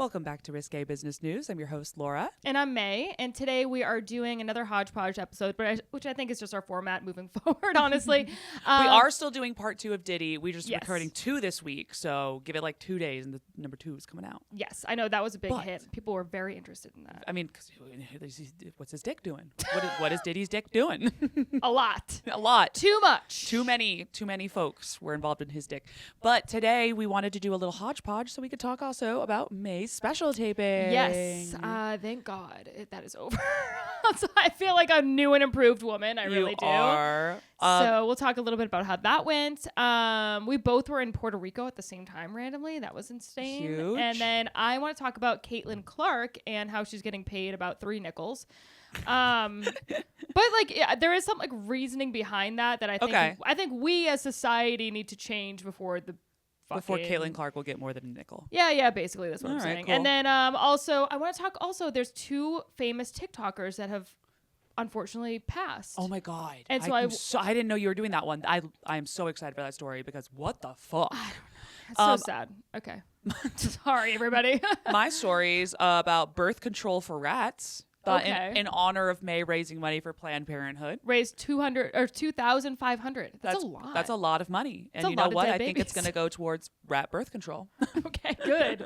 Welcome back to Risque Business News. I'm your host, Laura. And I'm May. And today we are doing another hodgepodge episode, which I think is just our format moving forward, honestly. We are still doing part 2 of Diddy. We just Yes. recording 2 this week. So give it like 2 days and the number 2 is coming out. Yes, I know that was a big hit. People were very interested in that. I mean, what's his dick doing? What is Diddy's dick doing? A lot. A lot. Too much. Too many folks were involved in his dick. But today we wanted to do a little hodgepodge so we could talk also about May's special taping. Yes. Thank God that is over. So I feel like a new and improved woman. I really do. Are. So we'll talk a little bit about how that went. We both were in Puerto Rico at the same time randomly. That was insane. Huge. And then I want to talk about Clark and how she's getting paid about 3 nickels. But like there is some like reasoning behind that I think we as society need to change before Clark will get more than a nickel. Yeah, basically that's what I'm saying. Cool. And then also I want to talk there's 2 famous TikTokers that have unfortunately passed. Oh my God. And so I didn't know you were doing that one. I am so excited for that story because what the fuck? It's so sad. Okay. Sorry, everybody. My story's about birth control for rats. In honor of May raising money for Planned Parenthood. Raised $2,500. That's a lot. That's a lot of money. That's and you know what? I think it's going to go towards rat birth control. Okay, good.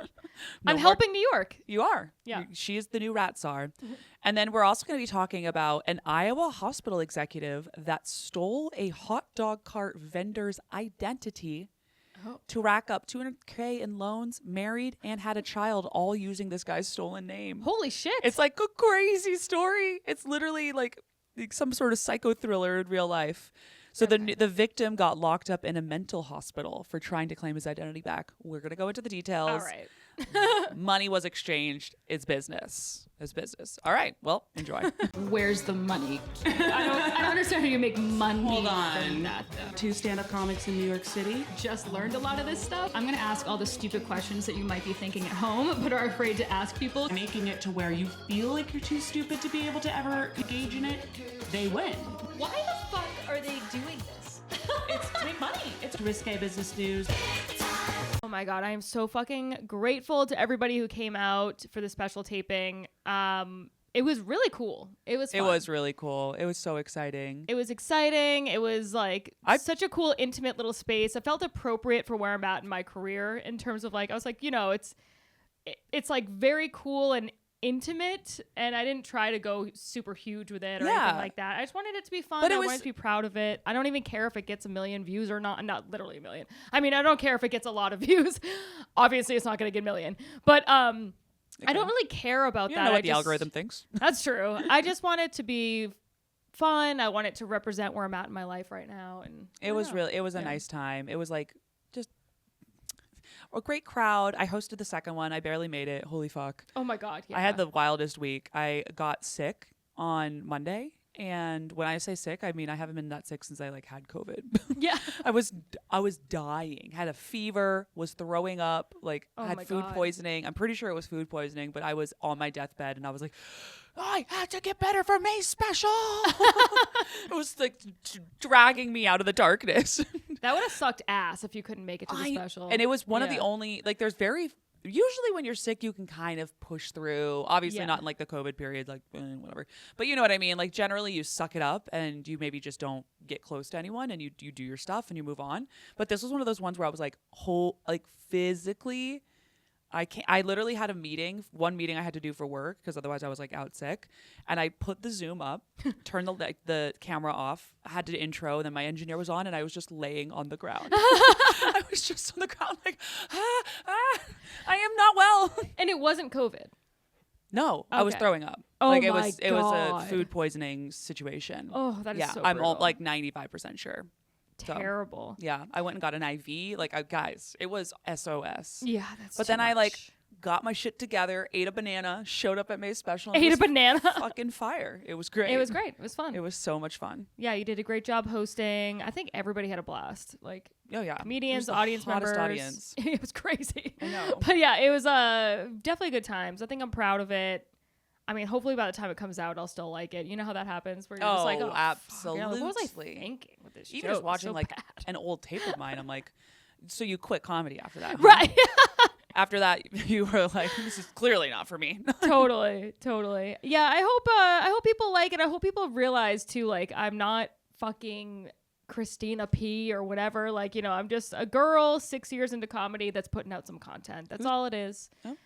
I'm helping New York. You are. Yeah. She is the new rat czar. And then we're also going to be talking about an Iowa hospital executive that stole a hot dog cart vendor's identity to rack up $200K in loans, married, and had a child, all using this guy's stolen name. Holy shit. It's like a crazy story. It's literally like some sort of psycho thriller in real life. So the victim got locked up in a mental hospital for trying to claim his identity back. We're going to go into the details. All right. Money was exchanged. It's business. It's business. All right. Well, enjoy. Where's the money? I don't understand how you make money. Hold from on. that, though. 2 stand-up comics in New York City. Just learned a lot of this stuff. I'm going to ask all the stupid questions that you might be thinking at home, but are afraid to ask people. Making it to where you feel like you're too stupid to be able to ever engage in it, they win. Why the fuck are they doing this? It's to make money. It's Risque Business News. Oh my God, I am so fucking grateful to everybody who came out for the special taping. It was really cool. It was fun. It was really cool. It was so exciting. It was exciting. It was like such a cool, intimate little space. It felt appropriate for where I'm at in my career in terms of like, I was like, it's like very cool and intimate, and I didn't try to go super huge with it or anything like that. I just wanted it to be fun. But I wanted to be proud of it. I don't even care if it gets 1 million views or not literally 1 million. I mean, I don't care if it gets a lot of views. Obviously it's not going to get 1 million, but I don't really care about that. You don't know what the algorithm thinks. That's true. I just want it to be fun. I want it to represent where I'm at in my life right now. And it was a nice time. It was like just a great crowd. I hosted the second one. I barely made it. Holy fuck. Oh my God. Yeah. I had the wildest week. I got sick on Monday. And when I say sick, I mean, I haven't been that sick since I like had COVID. Yeah. I was dying, had a fever, was throwing up, like had food poisoning. I'm pretty sure it was food poisoning, but I was on my deathbed and I was like, I had to get better for May's special. It was like dragging me out of the darkness. That would have sucked ass if you couldn't make it to the special. And it was one of the only, like usually when you're sick, you can kind of push through. Obviously not in like the COVID period, like whatever. But you know what I mean? Like generally you suck it up and you maybe just don't get close to anyone and you do your stuff and you move on. But this was one of those ones where I was like physically, I literally had one meeting I had to do for work because otherwise I was like out sick. And I put the Zoom up, turned the camera off, I had to intro, and then my engineer was on and I was just laying on the ground. I was just on the ground like, I am not well. And it wasn't COVID. No, okay. I was throwing up. Oh like my God. It was a food poisoning situation. Oh, that is so I'm brutal. like 95% sure. Terrible. So, yeah, I went and got an IV. Like, guys, it was SOS. Yeah, that's. But then I got my shit together, ate a banana, showed up at May's special. Ate a banana. Fucking fire! It was great. It was great. It was fun. It was so much fun. Yeah, you did a great job hosting. I think everybody had a blast. Like, comedians, audience members. Audience. It was crazy. I know. But yeah, it was definitely good times. I think I'm proud of it. I mean, hopefully by the time it comes out, I'll still like it. You know how that happens? Where you're just like, absolutely. Fuck, what was I thinking with this show? Even just watching an old tape of mine, I'm like, so you quit comedy after that? Huh? Right. after that, you were like, this is clearly not for me. Totally. Yeah, I hope people like it. I hope people realize too, like, I'm not fucking Christina P or whatever. Like, I'm just a girl 6 years into comedy that's putting out some content. That's all it is. Oh.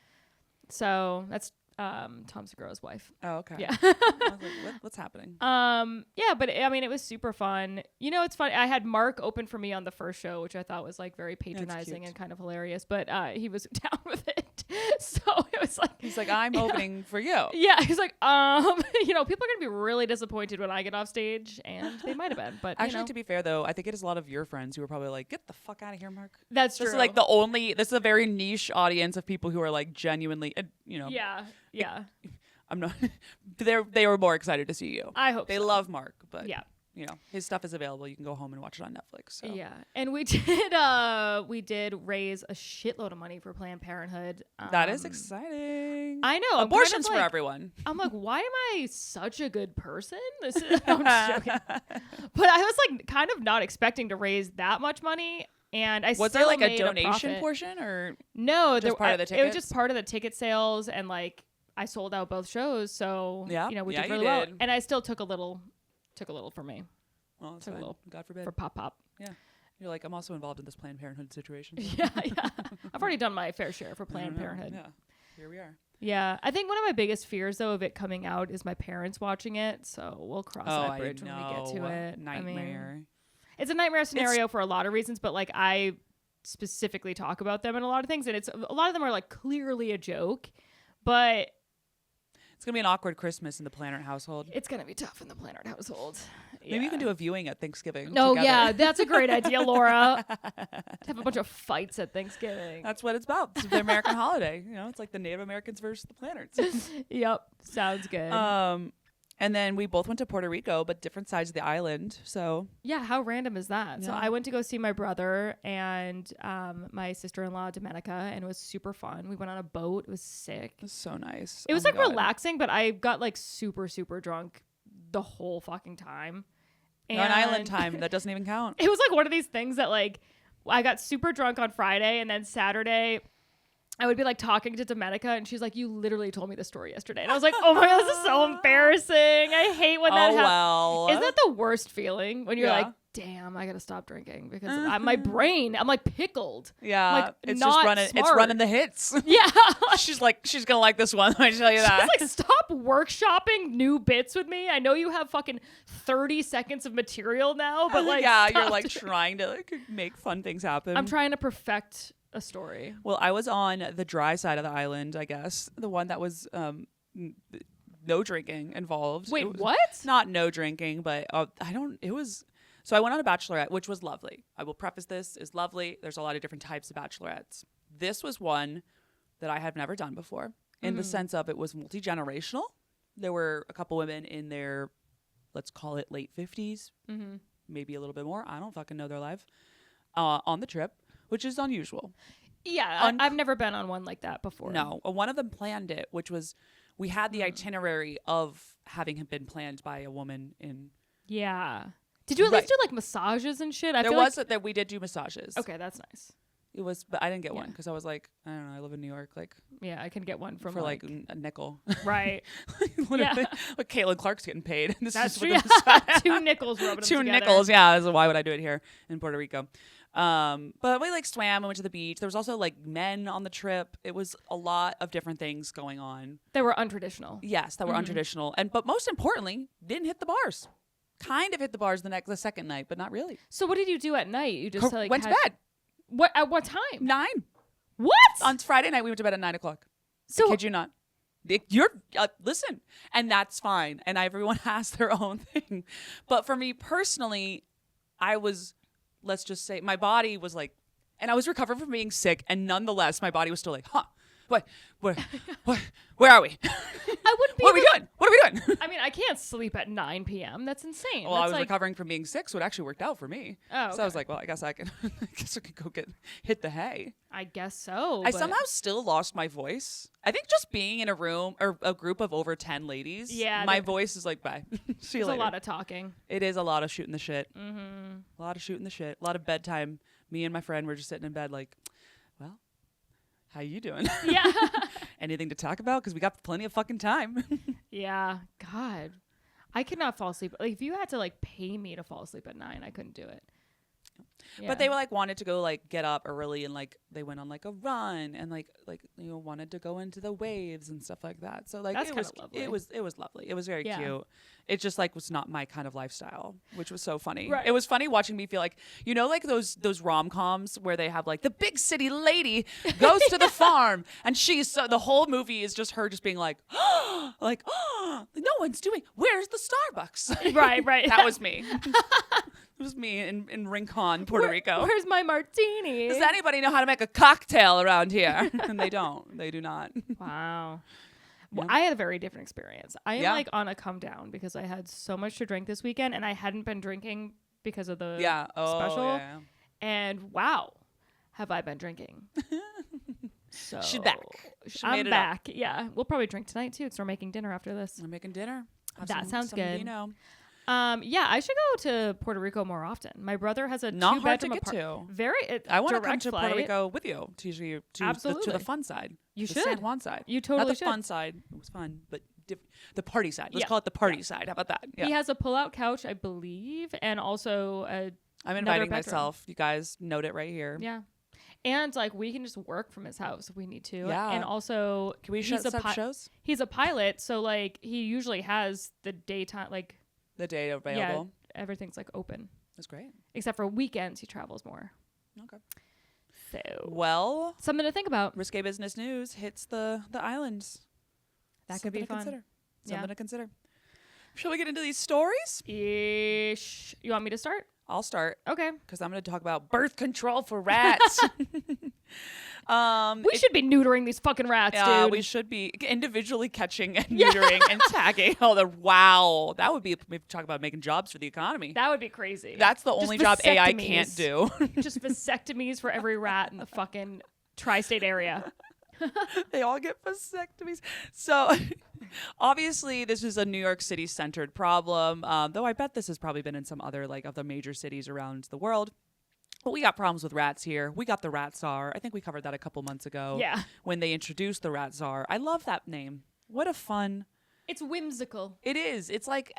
So that's Tom Segura's wife. Oh, okay. Yeah. I was like, what's happening? Yeah, but I mean, it was super fun. It's funny. I had Mark open for me on the first show, which I thought was like very patronizing and kind of hilarious, but he was down with it. So it was like, he's like, I'm opening for you. Yeah. He's like, people are going to be really disappointed when I get off stage, and they might have been, but actually, to be fair though, I think it is a lot of your friends who are probably like, get the fuck out of here, Mark. That's true. This is like this is a very niche audience of people who are like genuinely, Yeah. I'm not. They were more excited to see you. I hope they so. love Mark, but yeah, his stuff is available. You can go home and watch it on Netflix. So. Yeah, and we did raise a shitload of money for Planned Parenthood. That is exciting. I know. Abortions for everyone. I'm like, why am I such a good person? I'm just joking. But I was like, kind of not expecting to raise that much money. And was there like a donation portion or no? Just part of the tickets? It was just part of the ticket sales, and like I sold out both shows, so we did really well. And I still took a little for me. Well, that's fine. A little, God forbid, for pop. Yeah, you're like, I'm also involved in this Planned Parenthood situation. Yeah. I've already done my fair share for Planned Parenthood. Yeah, here we are. Yeah, I think one of my biggest fears though of it coming out is my parents watching it. So we'll cross that bridge when we get to it. Nightmare. It's a nightmare scenario for a lot of reasons, but like I specifically talk about them in a lot of things, and a lot of them are like clearly a joke, but it's gonna be an awkward Christmas in the Plannert household. It's gonna be tough in the Plannert household. Maybe you can do a viewing at Thanksgiving. No, together. Yeah, that's a great idea, Laura. Have a bunch of fights at Thanksgiving. That's what it's about. It's the American holiday. It's like the Native Americans versus the Plannerts. Yep, sounds good. And then we both went to Puerto Rico, but different sides of the island. So yeah, how random is that? Yeah. So I went to go see my brother and my sister-in-law, Domenica, and it was super fun. We went on a boat. It was sick. It was so nice. It was like relaxing, but I got like super, super drunk the whole fucking time. And on island time, that doesn't even count. It was like one of these things that like I got super drunk on Friday, and then Saturday I would be like talking to Domenica, and she's like, you literally told me the story yesterday. And I was like, oh my God, this is so embarrassing. I hate when that happens. Well. Isn't that the worst feeling when you're like, damn, I got to stop drinking because my brain, I'm like pickled. Yeah. Like, it's not just running. smart. It's running the hits. Yeah. she's going to like this one. Let me tell you that. She's like, stop workshopping new bits with me. I know you have fucking 30 seconds of material now, but like, yeah, you're like trying to like make fun things happen. I'm trying to perfect a story. Well, I was on the dry side of the island, I guess. The one that was no drinking involved. Wait, what? Not no drinking, but so I went on a bachelorette, which was lovely. I will preface this is lovely. There's a lot of different types of bachelorettes. This was one that I had never done before in the sense of it was multi-generational. There were a couple women in their, let's call it late 50s, maybe a little bit more. I don't fucking know their life on the trip. Which is unusual. Yeah, I've never been on one like that before. No, one of them planned it, which was, we had the itinerary of having been planned by a woman in. Yeah. Did you at least do like massages and shit? That we did do massages. Okay, that's nice. It was, but I didn't get one because I was like, I don't know, I live in New York, like. Yeah, I can get one for like a nickel. Right. Like Caitlin Clark's getting paid. That's true. 2 nickels rubbing them together. 2 nickels, yeah. So why would I do it here in Puerto Rico? But we like swam and went to the beach. There was also like men on the trip. It was a lot of different things going on. They were untraditional. Yes, that were untraditional. But most importantly, didn't hit the bars. Kind of hit the bars the second night, but not really. So what did you do at night? You just went to bed. What at what time? 9. What? On Friday night we went to bed at 9:00. So I kid you not. You're listen, and that's fine. And everyone has their own thing. But for me personally, let's just say my body was like, and I was recovering from being sick, and nonetheless, my body was still like, where are we? I wouldn't be. What are we doing? What are we doing? I mean, I can't sleep at 9 p.m. That's insane. Well, I was recovering from being sick, so it actually worked out for me. Oh, okay. So I was like, well, I guess I could go hit the hay. I guess so. I somehow still lost my voice. I think just being in a room or a group of over 10 ladies, my voice is like, bye. See you later. It's a lot of talking. It is a lot of shooting the shit. Mm-hmm. A lot of shooting the shit. A lot of bedtime. Me and my friend were just sitting in bed like, well, How you doing? Yeah. Anything to talk about? Because we got plenty of fucking time. Yeah. God. I could not fall asleep. Like, if you had to like pay me to fall asleep at 9, I couldn't do it. Yeah. But they were like wanted to go like get up early and like they went on like a run and like wanted to go into the waves and stuff like that. So like That's it was lovely. it was lovely. It was very cute. It just like was not my kind of lifestyle, which was so funny. Right. It was funny watching me feel like like those rom-coms where they have like the big city lady goes to the farm and she's the whole movie is just her just being like like no one's doing. Where's the Starbucks? Right. That was me. It was me in Rincon, Puerto Rico. Where's my martini? Does anybody know how to make a cocktail around here? And they don't. They do not. Wow. Well, I had a very different experience. I am Yeah. like on a come down because I had so much to drink this weekend and I hadn't been drinking because of the special. Yeah. And wow, have I been drinking. So She's back. She made I'm it back. Yeah. We'll probably drink tonight too because we're making dinner after this. We're making dinner. Have That sounds some good. vino. Yeah, I should go to Puerto Rico more often. My brother has a Not hard to two-bedroom get to. Very. I want to come direct to Puerto flight. Rico with you to Absolutely. the fun side. You the should. San Juan side. You totally Not the should. fun side. It was fun, but the party side. Let's Yeah. call it the party side. How about that? Yeah. He has a pull-out couch, I believe, and also I'm another inviting bedroom. myself. You guys note it right here. Yeah. And like we can just work from his house if we need to. Yeah. And also Can we he's set a up shows? He's a pilot, so like he usually has the daytime like The day available. yeah, everything's like open. That's great. Except for weekends he travels more. Okay. So Well, something to think about. Risque Business News hits the islands. That could be fun. Consider. Yeah. Something to consider. Shall we get into these stories? Ish. You want me to start? I'll start Okay. because I'm going to talk about birth control for rats. We should be neutering these fucking rats, dude. We should be individually catching and neutering and tagging. Wow. That would be, we talk about making jobs for the economy. That would be crazy. That's the Just only job AI vasectomies. can't do. Just vasectomies for every rat in the fucking tri-state area. They all get vasectomies. So obviously this is a New York City centered problem, though I bet this has probably been in some other like of the major cities around the world. But we got problems with rats here. We got the rat czar. I think we covered that a couple months ago. Yeah. When they introduced the rat czar. I love that name. What a fun. It's whimsical. It is. It's like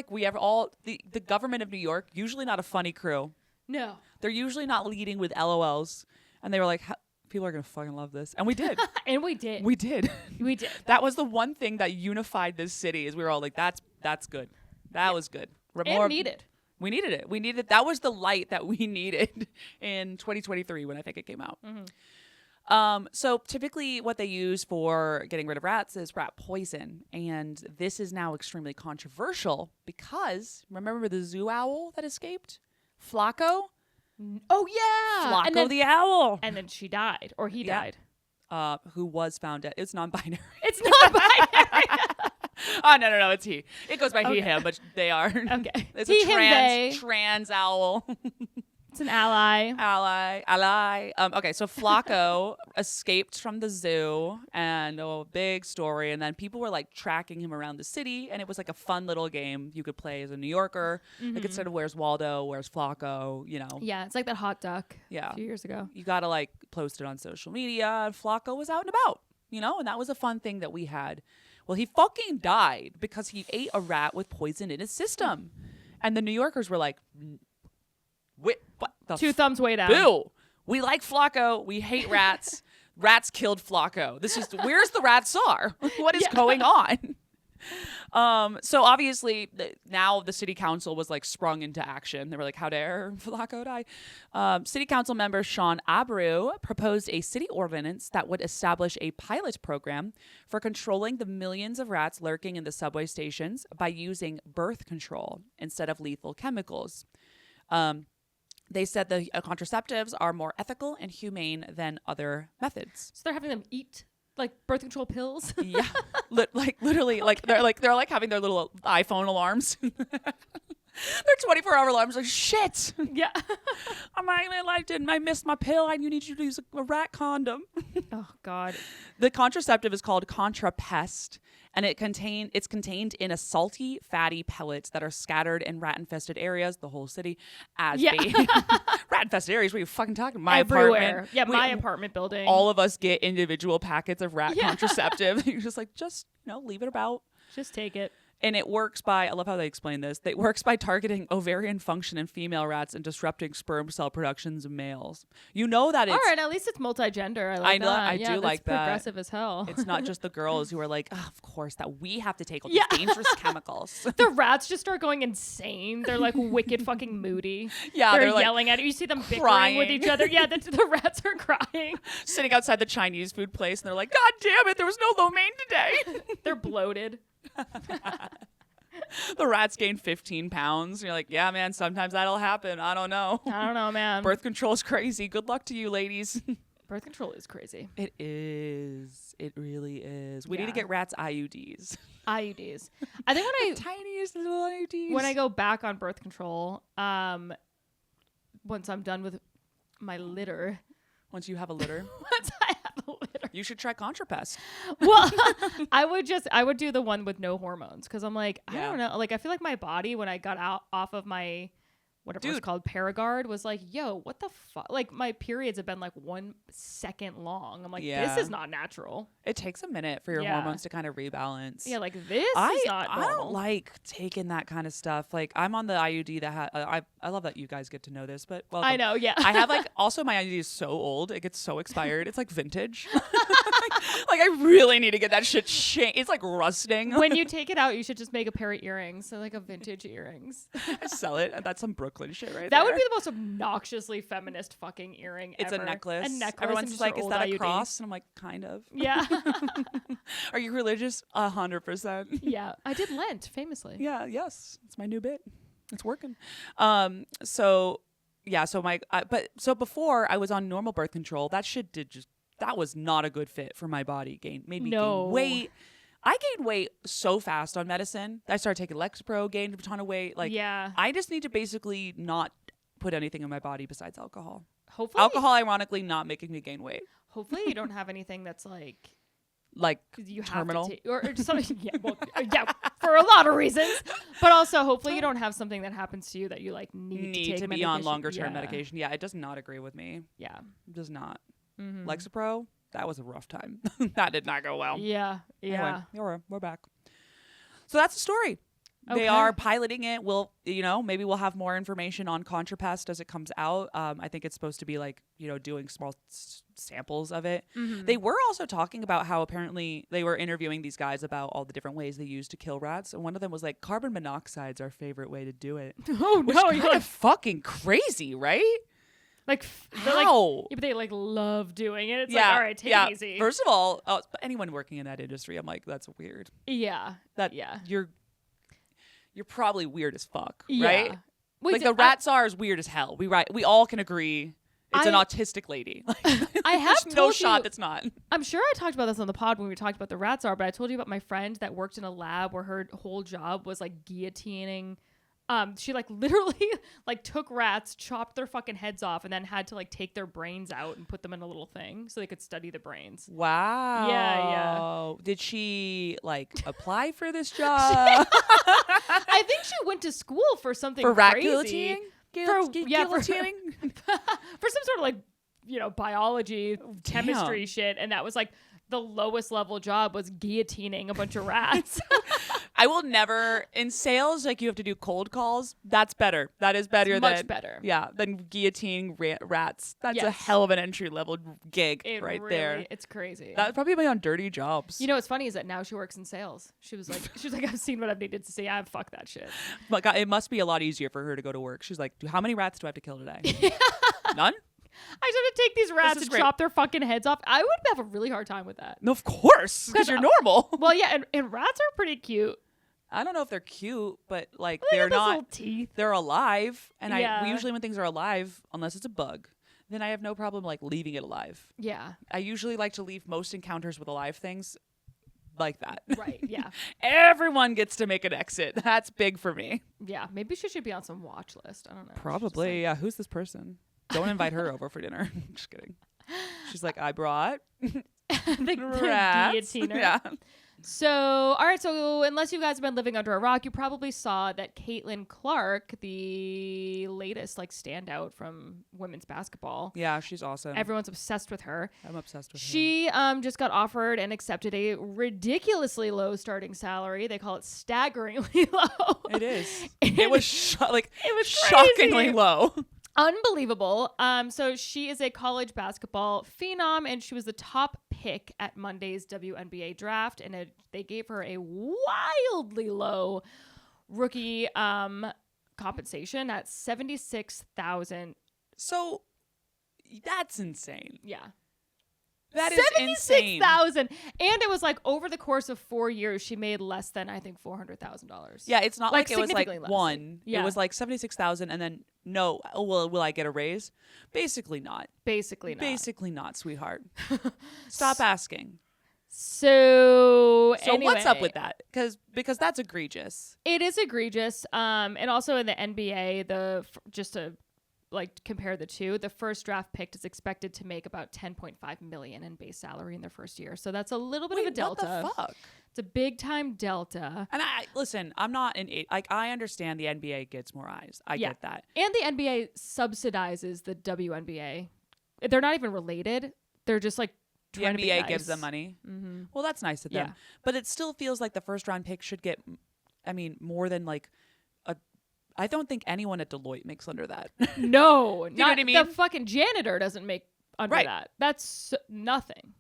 we have all the government of New York, usually not a funny crew. No. They're usually not leading with LOLs. And they were like, people are going to fucking love this. And we did. And we did. We did. We did. That was the one thing that unified this city is we were all like, that's good. That was good. And needed. We needed it. We needed, that was the light that we needed in 2023 when I think it came out. Mm-hmm. So typically what they use for getting rid of rats is rat poison. And this is now extremely controversial because remember the zoo owl that escaped? Flacco? Oh, yeah. Flacco and then, the owl. and then she died. Or he Yeah. died. Who was found dead. It's non-binary. It's not binary. Oh, no, it's he. It goes by he, Okay. him, but they are. Okay. It's He, a him, they. trans owl. It's an ally. Ally. Okay, so Flacco escaped from the zoo and big story. And then people were like tracking him around the city. And it was like a fun little game you could play as a New Yorker. Like instead of where's Waldo, where's Flacco, Yeah, it's like that hot duck Yeah. a few years ago. You got to like post it on social media. And Flacco was out and about, and that was a fun thing that we had. Well, he fucking died because he ate a rat with poison in his system. And the New Yorkers were like, what the Two thumbs way down. boo? We like Flacco. We hate rats. Rats killed Flacco. Where's the rat czar? What is going on? So obviously now the city council was like sprung into action. They were like, how dare Flacco die? City council member Sean Abreu proposed a city ordinance that would establish a pilot program for controlling the millions of rats lurking in the subway stations by using birth control instead of lethal chemicals. They said the contraceptives are more ethical and humane than other methods. So they're having them eat like birth control pills. Yeah, literally, like they're having their little iPhone alarms. Their 24-hour alarms like, shit. Yeah. I missed my pill. You need you to use a rat condom. Oh God. The contraceptive is called Contrapest, and it's contained in a salty, fatty pellets that are scattered in rat-infested areas, the whole city, rat-infested areas. What are you fucking talking? My Everywhere. apartment. Yeah, my apartment building. All of us get individual packets of rat contraceptive. You're just like, leave it about. Just take it. And it works by, I love how they explain this, it works by targeting ovarian function in female rats and disrupting sperm cell productions in males. You know that it's... All right, at least it's multigender. I like that. I do like that. Progressive as hell. It's not just the girls who are like, of course, that we have to take all these dangerous chemicals. The rats just start going insane. They're like wicked fucking moody. Yeah, they're like yelling at it. You see them crying bickering with each other. Yeah, the rats are crying. Sitting outside the Chinese food place, and they're like, God damn it, there was no lo mein today. They're bloated. The rats gain 15 pounds. You're like, yeah, man, sometimes that'll happen. I don't know. I don't know, man. Birth control is crazy. Good luck to you, ladies. Birth control is crazy. It is. It really is. We need to get rats IUDs. IUDs. I think when tiniest little IUDs. When I go back on birth control, once I'm done with my litter. Once you have a litter. Once I have a litter. You should try Contrapest. Well, I would do the one with no hormones because I'm like, I don't know. Like, I feel like my body, when I got off of my, whatever it's called, Paragard, was like, yo, what the fuck? Like, my periods have been like 1 second long. I'm like, this is not natural. It takes a minute for your hormones to kind of rebalance. Yeah, like this is not normal. I don't like taking that kind of stuff. Like, I'm on the IUD that I love that you guys get to know this, but welcome. I know, yeah. I have like, also my IUD is so old. It gets so expired. It's like vintage. Like, I really need to get that shit changed. It's like rusting. When you take it out, you should just make a pair of earrings. So like a vintage earrings. I sell it. That's some Brooklyn shit right there. That would be the most obnoxiously feminist fucking earring ever. It's a necklace. A necklace. Everyone's like, is that a cross? And I'm like, kind of. Yeah. Are you religious? 100%. Yeah. I did Lent, famously. Yeah, yes. It's my new bit. It's working. So before I was on normal birth control, that shit that was not a good fit for my body. Gain weight. I gained weight so fast on medicine. I started taking Lexapro, gained a ton of weight. Like, I just need to basically not put anything in my body besides alcohol. Hopefully, alcohol, ironically, not making me gain weight. Hopefully, you don't have anything that's like you terminal have to or something. Yeah, for a lot of reasons. But also, hopefully, you don't have something that happens to you that you like need to be on longer term medication. Yeah, it does not agree with me. Yeah, it does not. Mm-hmm. Lexapro, that was a rough time. That did not go well. Yeah. Anyway, we're back. So that's the story. Okay. They are piloting it. Maybe we'll have more information on Contrapest as it comes out. I think it's supposed to be like, doing small samples of it. Mm-hmm. They were also talking about how apparently they were interviewing these guys about all the different ways they use to kill rats. And one of them was like, carbon monoxide's our favorite way to do it. Oh, no. Which kind of fucking crazy, right? Like, how? But they like love doing it. It's like, all right, take it easy. First of all, anyone working in that industry, I'm like, that's weird. Yeah. You're probably weird as fuck, yeah. right? Wait, like the rat czar is weird as hell. We all can agree it's an autistic lady. I have there's no shot that's not. I'm sure I talked about this on the pod when we talked about the rat czar, but I told you about my friend that worked in a lab where her whole job was like guillotining. She like literally like took rats, chopped their fucking heads off, and then had to like take their brains out and put them in a little thing so they could study the brains. Wow. Yeah. Did she like apply for this job? I think she went to school for something for rat crazy. guillotining. Guillotining for some sort of like biology, chemistry shit, and that was like the lowest level job was guillotining a bunch of rats. I will never in sales. Like you have to do cold calls. That's better. That is better. Much better. Yeah, than guillotining rats. That's a hell of an entry level gig there. It's crazy. That would probably be on dirty jobs. What's funny is that now she works in sales. She was like, I've seen what I've needed to see. Fuck that shit. But God, it must be a lot easier for her to go to work. She's like, how many rats do I have to kill today? None. I should have to take these rats and chop their fucking heads off. I would have a really hard time with that. No, of course, because you're normal. Well, yeah, and rats are pretty cute. I don't know if they're cute, but like they're not. Little teeth. They're alive, and we usually when things are alive, unless it's a bug, then I have no problem like leaving it alive. Yeah. I usually like to leave most encounters with alive things like that. Right. Yeah. Everyone gets to make an exit. That's big for me. Yeah. Maybe she should be on some watch list. I don't know. Probably. Yeah. Who's this person? Don't invite her over for dinner. Just kidding. She's like, I brought the rats. guillotiner. Yeah. So, all right. So, unless you guys have been living under a rock, you probably saw that Caitlin Clark, the latest like standout from women's basketball. Yeah, she's awesome. Everyone's obsessed with her. I'm obsessed with her. She just got offered and accepted a ridiculously low starting salary. They call it staggeringly low. It is. It was crazy. shockingly low. Unbelievable. So she is a college basketball phenom, and she was the top pick at Monday's WNBA draft, and they gave her a wildly low rookie compensation at $76,000. So that's insane. Yeah. That is insane. $76,000. And it was like over the course of 4 years, she made less than, I think, $400,000. Yeah, it's not like it was like significantly less. one. Yeah. It was like 76,000 and then no, will I get a raise? Basically not. Basically not, sweetheart. Stop asking. So anyway, what's up with that? Because that's egregious. It is egregious. And also in the NBA, just to like compare the two, the first draft pick is expected to make about $10.5 million in base salary in their first year. So that's a little bit of a delta. What the fuck? It's a big time delta. And listen, I'm not I understand the NBA gets more eyes. I get that. And the NBA subsidizes the WNBA. They're not even related. They're just like the trying to be NBA nice. gives them money. Mm-hmm. Well, that's nice of them. Yeah. But it still feels like the first round pick should get, more than like I don't think anyone at Deloitte makes under that. No, you know what I mean? The fucking janitor doesn't make under that. That's nothing.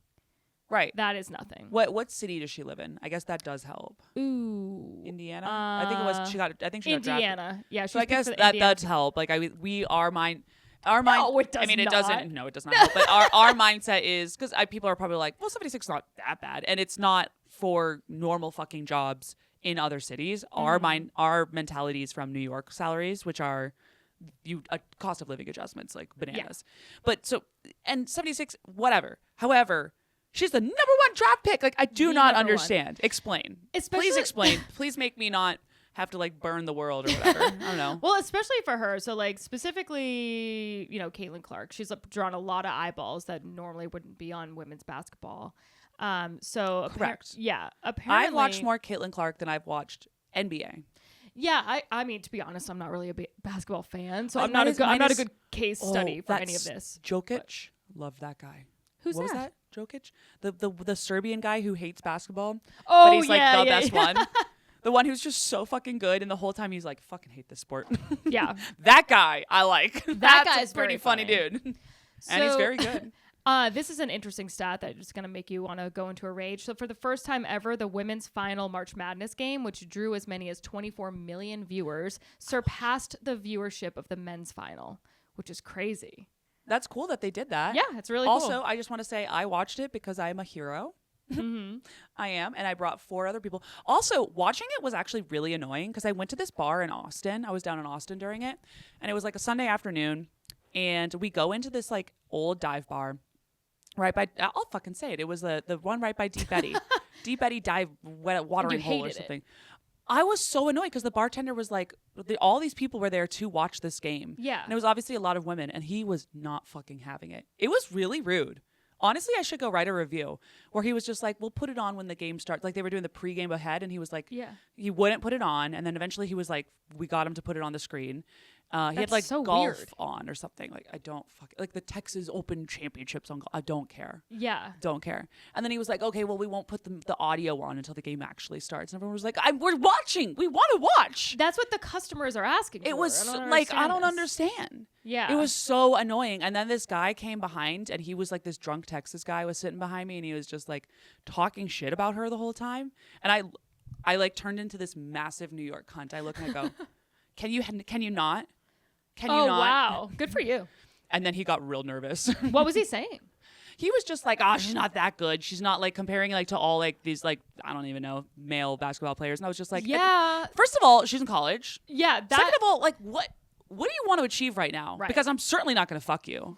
Right. That is nothing. What city does she live in? I guess that does help. Ooh. Indiana? I think she got drafted. Indiana. Yeah, so I guess that does help. Like our mind No, it does it not. doesn't. No, it does not help. But our mindset is because people are probably like, well, 76 is not that bad, and it's not for normal fucking jobs in other cities. Our mentality is from New York salaries, which are cost of living adjustments like bananas. Yeah. But 76, whatever. However, she's the number one draft pick. Like I do not understand. Explain. Please explain. Please make me not have to like burn the world or whatever. I don't know. Well, especially for her. So like specifically, Caitlin Clark, she's drawn a lot of eyeballs that normally wouldn't be on women's basketball. Correct. Apparently I've watched more Caitlin Clark than I've watched NBA. Yeah, I mean, to be honest, I'm not really a basketball fan, so I'm not a good case study for any of this. Jokic, love that guy. What was that? Jokic, the Serbian guy who hates basketball, but he's like the best one. The one who's just so fucking good, and the whole time he's like, fucking hate this sport. Yeah. That guy, I like. That's guy's a pretty funny dude. And he's very good. This is an interesting stat that is going to make you want to go into a rage. So for the first time ever, the women's final March Madness game, which drew as many as 24 million viewers, surpassed the viewership of the men's final, which is crazy. That's cool that they did that. Yeah, it's really cool. Also, I just want to say I watched it because I'm a hero. Mm-hmm. I am, and I brought 4 other people. Also, watching it was actually really annoying because I went to this bar in Austin. I was down in Austin during it, and it was like a Sunday afternoon, and we go into this like old dive bar right by, I'll fucking say it. It was the one right by Deep Eddy. Deep Eddy dive watering hole or something. I was so annoyed because the bartender was like, all these people were there to watch this game. Yeah. And it was obviously a lot of women, and he was not fucking having it. It was really rude. Honestly, I should go write a review where he was just like, we'll put it on when the game starts. Like they were doing the pregame ahead, and he was like, he wouldn't put it on. And then eventually he was like, we got him to put it on the screen. He had like so golf weird. on or something. Like, I don't like the Texas Open Championships on golf. I don't care. Yeah. Don't care. And then he was like, okay, well, we won't put the audio on until the game actually starts. And everyone was like, we're watching. We want to watch. That's what the customers are asking for. It was I don't understand. Yeah. It was so annoying. And then this guy came behind, and he was like this drunk Texas guy was sitting behind me, and he was just like talking shit about her the whole time. And I like turned into this massive New York cunt. I look and I go, can you not? Can you not? Wow. Good for you. And then he got real nervous. What was he saying? He was just like, she's not that good. She's not like comparing like to all like these like, I don't even know, male basketball players. And I was just like, yeah. First of all, she's in college. Yeah. Second of all, like what do you want to achieve right now? Right. Because I'm certainly not going to fuck you.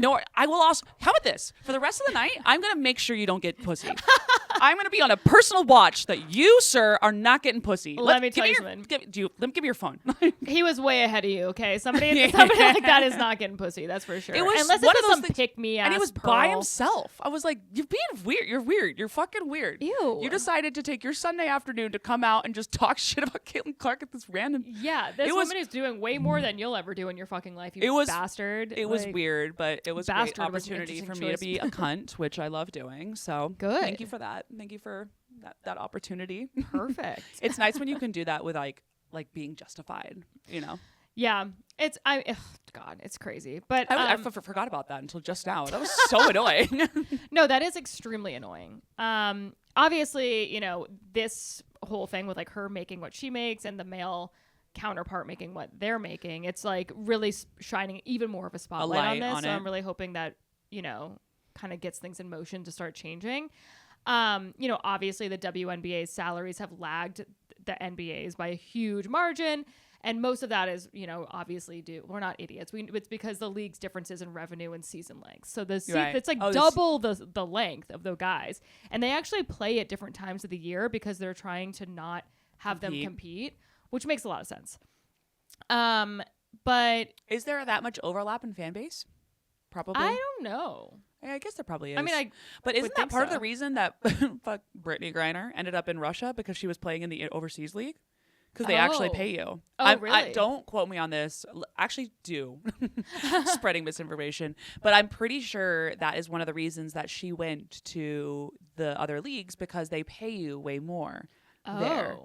No, I will also, how about this? For the rest of the night, I'm going to make sure you don't get pussy. I'm going to be on a personal watch that you, sir, are not getting pussy. Let me tell you something. Let me give me your phone. He was way ahead of you, okay? Somebody like that is not getting pussy, that's for sure. Unless it's some pick-me-ass and he was pearl. by himself. I was like, you're being weird. You're weird. You're fucking weird. Ew. You decided to take your Sunday afternoon to come out and just talk shit about Caitlin Clark at this random... Yeah, this woman is doing way more than you'll ever do in your fucking life, bastard. It was weird, but it was a great opportunity for me to be a cunt, which I love doing. So good. Thank you for that. Thank you for that opportunity. Perfect. It's nice when you can do that with like being justified, you know? Yeah. God, it's crazy. But I forgot about that until just now. That was so annoying. No, that is extremely annoying. Obviously, you know, this whole thing with like her making what she makes and the male counterpart making what they're making, it's like really shining even more of a spotlight on this. So I'm really hoping that, you know, kind of gets things in motion to start changing. You know, obviously the WNBA's salaries have lagged the NBA's by a huge margin. And most of that is, you know, obviously we're not idiots. It's because the league's differences in revenue and season length. So it's like double the length of the guys. And they actually play at different times of the year because they're trying to not have them compete, which makes a lot of sense. But is there that much overlap in fan base? Probably. I don't know. I guess there probably is. I mean, but isn't that part of the reason that Brittany Griner ended up in Russia because she was playing in the overseas league? Because they actually pay you. Really? Don't quote me on this. Actually, do. Spreading misinformation. But I'm pretty sure that is one of the reasons that she went to the other leagues because they pay you way more there.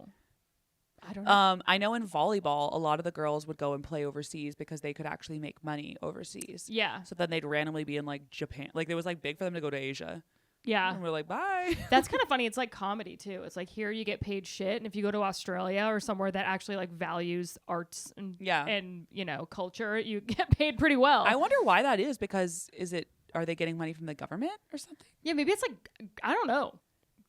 I don't know. I know in volleyball, a lot of the girls would go and play overseas because they could actually make money overseas. Yeah. So then they'd randomly be in like Japan. Like it was like big for them to go to Asia. Yeah. And we're like, bye. That's kind of funny. It's like comedy too. It's like here you get paid shit. And if you go to Australia or somewhere that actually like values arts and, you know, culture, you get paid pretty well. I wonder why that is because are they getting money from the government or something? Yeah, maybe it's like, I don't know.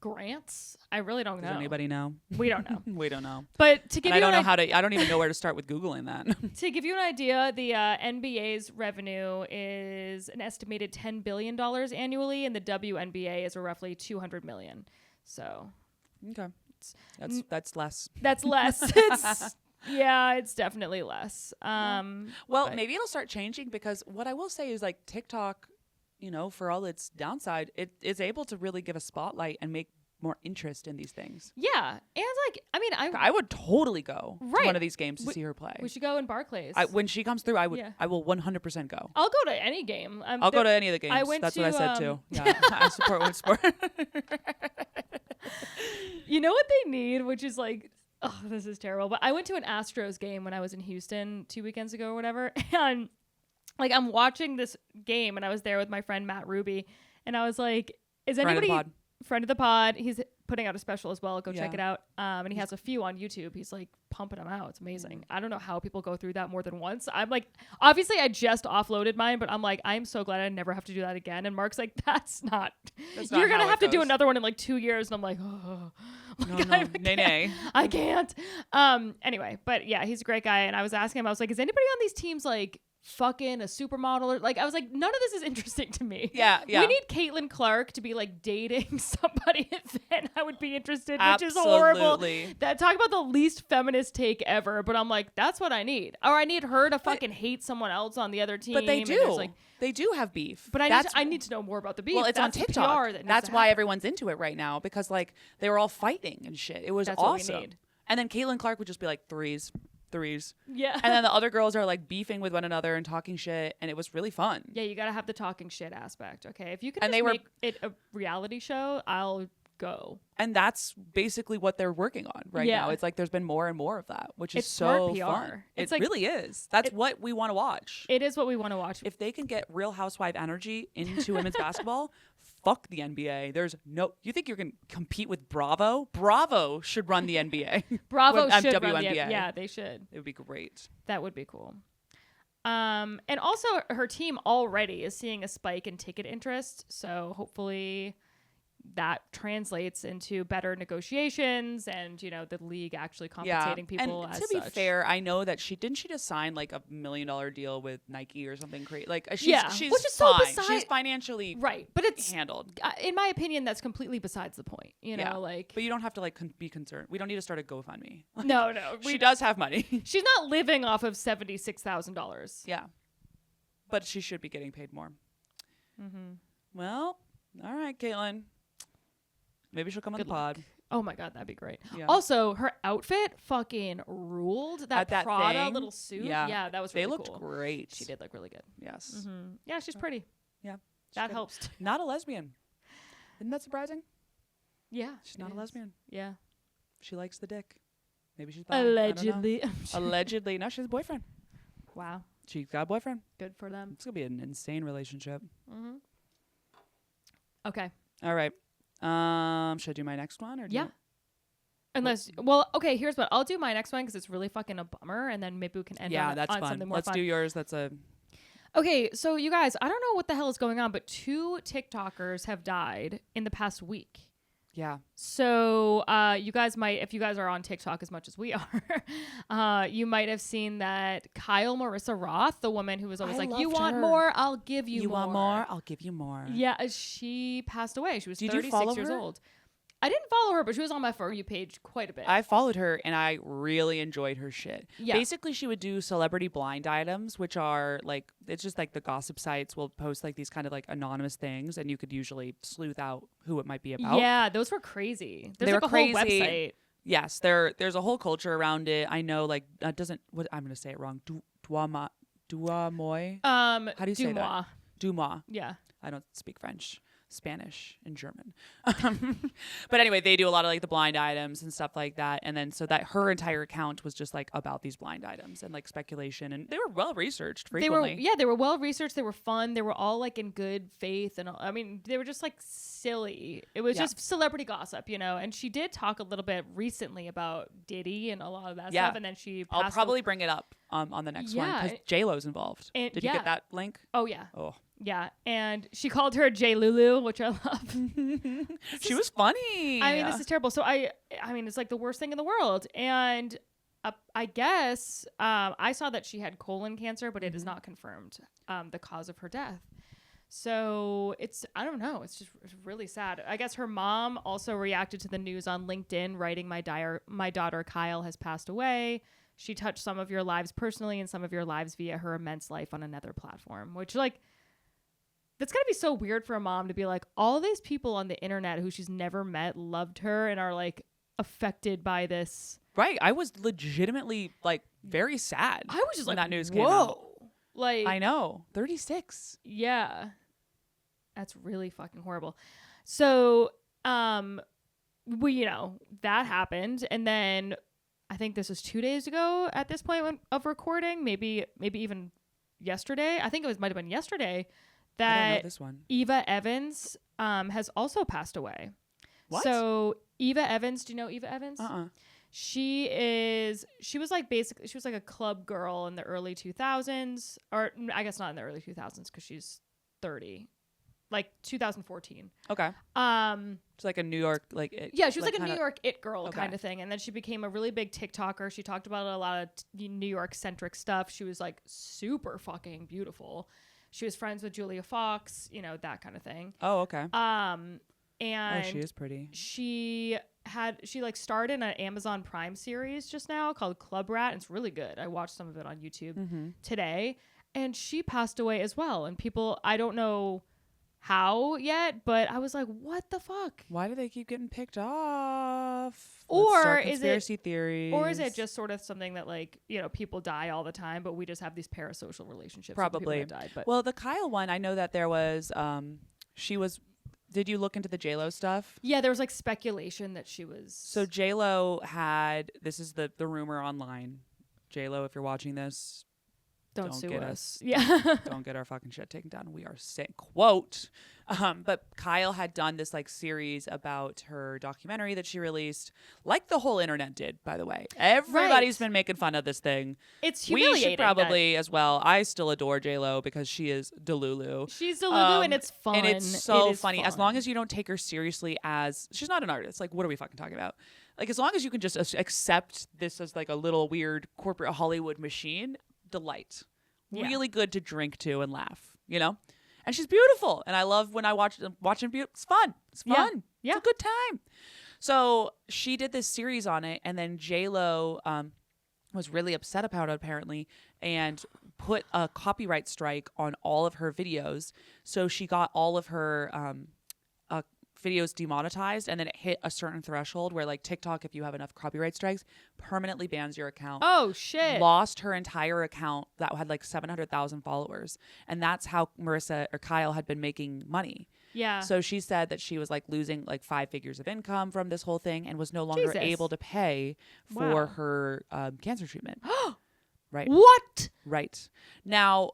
Grants? I really don't know. Does anybody know? We don't know. We don't know. But to give I don't even know where to start with Googling that. To give you an idea, the NBA's revenue is an estimated $10 billion annually, and the WNBA is roughly $200 million. So, okay, that's less. That's less. It's definitely less. Maybe it'll start changing because what I will say is like TikTok, you know, for all its downside, it is able to really give a spotlight and make more interest in these things. Yeah. And like, I mean, I would totally go to one of these games to see her play. We should go in Barclays. When she comes through, I will 100% go. I'll go to any game. I'll go to any of the games. That's what I said too. Yeah, I support one sport. You know what they need, which is like, oh, this is terrible. But I went to an Astros game when I was in Houston 2 weekends ago or whatever. And like, I'm watching this game and I was there with my friend Matt Ruby. And I was like, is anybody... Friend of the pod. He's putting out a special as well. Go check it out. And he has a few on YouTube. He's like pumping them out. It's amazing. I don't know how people go through that more than once. I'm like, obviously I just offloaded mine, but I'm like, I'm so glad I never have to do that again. And Mark's like, that's not you're going to have to do another one in like 2 years. And I'm like, oh, nay. I can't. Anyway, but yeah, he's a great guy. And I was asking him, I was like, is anybody on these teams like fucking a supermodel or like I was like, none of this is interesting to me. Yeah. We need Caitlin Clark to be like dating somebody, then I would be interested. Absolutely. Which is horrible. That talk about the least feminist take ever, but I'm like, that's what I need. Or I need her to fucking hate someone else on the other team. But they do. They do have beef. But I need to know more about the beef. Well, it's on TikTok. That's why happen. everyone's into it right now because like they were all fighting and shit. It was awesome. What we need. And then Caitlin Clark would just be like threes. Yeah. And then the other girls are like beefing with one another and talking shit, and it was really fun. Yeah, you got to have the talking shit aspect. Okay, if you can make it a reality show, I'll go. And that's basically what they're working on right now. It's like there's been more and more of that, which is so fun. It like, really is. That's what we want to watch. It is what we want to watch. If they can get Real Housewife energy into women's basketball, fuck the NBA. You think you can compete with Bravo? Bravo should run the NBA. Bravo should run the NBA. Yeah, they should. It would be great. That would be cool. And also her team already is seeing a spike in ticket interest. So hopefully that translates into better negotiations and, you know, the league actually compensating people and as to be such. fair, I know that she just sign like $1 million deal with Nike or something crazy. Like she's which is so fine. She's financially right, but it's handled. In my opinion, that's completely besides the point. You know, like, but you don't have to like be concerned. We don't need to start a GoFundMe. No, she does have money. She's not living off of $76,000. Yeah, but she should be getting paid more. Mm-hmm. Well, all right, Caitlin. Maybe she'll come on the pod. Oh my God, that'd be great. Yeah. Also, her outfit fucking ruled. That Prada thing? little suit. Yeah, that was really cool. They looked cool. great. She did look really good. Yes. Mm-hmm. Yeah, she's pretty. Yeah. That helps. Not a lesbian. Isn't that surprising? Yeah. She's not a lesbian. Yeah. She likes the dick. Maybe she's bi. Allegedly. Allegedly. No, she has a boyfriend. Wow. She's got a boyfriend. Good for them. It's going to be an insane relationship. Mm-hmm. Okay. All right. Should I do my next one? Or do okay, here's what. I'll do my next one because it's really fucking a bummer, and then maybe we can end on that's fun. something more Let's fun. do yours. Okay, so you guys, I don't know what the hell is going on, but 2 TikTokers have died in the past week. Yeah. So you guys might, if you guys are on TikTok as much as we are, you might have seen that Marisa Roth, the woman who was always like, "You want more? I'll give you more. You want more? I'll give you more." Yeah, she passed away. She was Did 36 you follow years her? old. I didn't follow her, but she was on my For You page quite a bit. I followed her and I really enjoyed her shit. Yeah. Basically, she would do celebrity blind items, which are like, it's just like the gossip sites will post like these kind of like anonymous things, and you could usually sleuth out who it might be about. Yeah, those were crazy. There's They like were a whole crazy. website. Yes, there's a whole culture around it. I know, like, I'm going to say it wrong. Duamoy? How do you say that? Dumois. Yeah. I don't speak French. Spanish and German. But anyway, they do a lot of like the blind items and stuff like that. And then so that her entire account was just like about these blind items and like speculation, and they were well researched frequently. They were well researched. They were fun. They were all like in good faith. And I mean, they were just like silly. It was just celebrity gossip, you know? And she did talk a little bit recently about Diddy and a lot of that stuff. And then I'll probably bring it up on the next one because J-Lo's involved. Did you get that link? Oh, yeah. Oh. Yeah, and she called her J Lulu, which I love. She was funny. I mean, this is terrible. So I mean, it's like the worst thing in the world. And I guess I saw that she had colon cancer, but it is not confirmed the cause of her death. So I don't know. It's really sad. I guess her mom also reacted to the news on LinkedIn, writing, my daughter Kyle has passed away. She touched some of your lives personally and some of your lives via her immense life on another platform, which like, that's gotta be so weird for a mom to be like, all these people on the internet who she's never met loved her and are like affected by this. Right. I was legitimately like very sad. I was just when like, that news came out. Like, I know. 36. Yeah. That's really fucking horrible. So, that happened. And then I think this was 2 days ago at this point of recording, maybe even yesterday. I think it might have been yesterday. That I don't know this one. Eva Evans has also passed away. What? So Eva Evans, do you know Eva Evans? She was like a club girl in the early 2000s, or I guess not in the early 2000s because she's 30, like 2014. Okay. It's like a New York she was like a New York it girl kind of thing, and then she became a really big TikToker. She talked about a lot of New York centric stuff. She was like super fucking beautiful. She was friends with Julia Fox, that kind of thing. Oh, okay. And she is pretty. She like starred in an Amazon Prime series just now called Club Rat. It's really good. I watched some of it on YouTube today, and she passed away as well. And people, I don't know how yet, but I was like, what the fuck? Why do they keep getting picked off? Or is conspiracy theories? Or is it just sort of something that like, people die all the time, but we just have these parasocial relationships? Probably. With people that died, but. Well, the Kyle one, I know that there was, did you look into the J-Lo stuff? Yeah, there was like speculation that she was. So J-Lo this is the rumor online. J-Lo, if you're watching this, Don't sue get us. Yeah. Don't get our fucking shit taken down. We are sick. Quote. But Kyle had done this like series about her documentary that she released, like the whole internet did, by the way. Everybody's been making fun of this thing. It's humiliating. We should probably as well. I still adore J-Lo because she is Delulu. She's Delulu and it's fun. And it's so funny. Fun. As long as you don't take her seriously as, she's not an artist. Like, what are we fucking talking about? Like, as long as you can just accept this as like a little weird corporate Hollywood machine, delight. Yeah. Really good to drink to and laugh, you know? And she's beautiful. And I love when I watch her. It's fun. It's fun. Yeah. It's a good time. So she did this series on it. And then J-Lo was really upset about it, apparently, and put a copyright strike on all of her videos. So she got all of her videos demonetized, and then it hit a certain threshold where like TikTok, if you have enough copyright strikes, permanently bans your account. Oh shit. Lost her entire account that had like 700,000 followers, and that's how Marisa or Kyle had been making money. Yeah. So she said that she was like losing like 5 figures of income from this whole thing and was no longer able to pay for her cancer treatment. Right. What? Right. Now,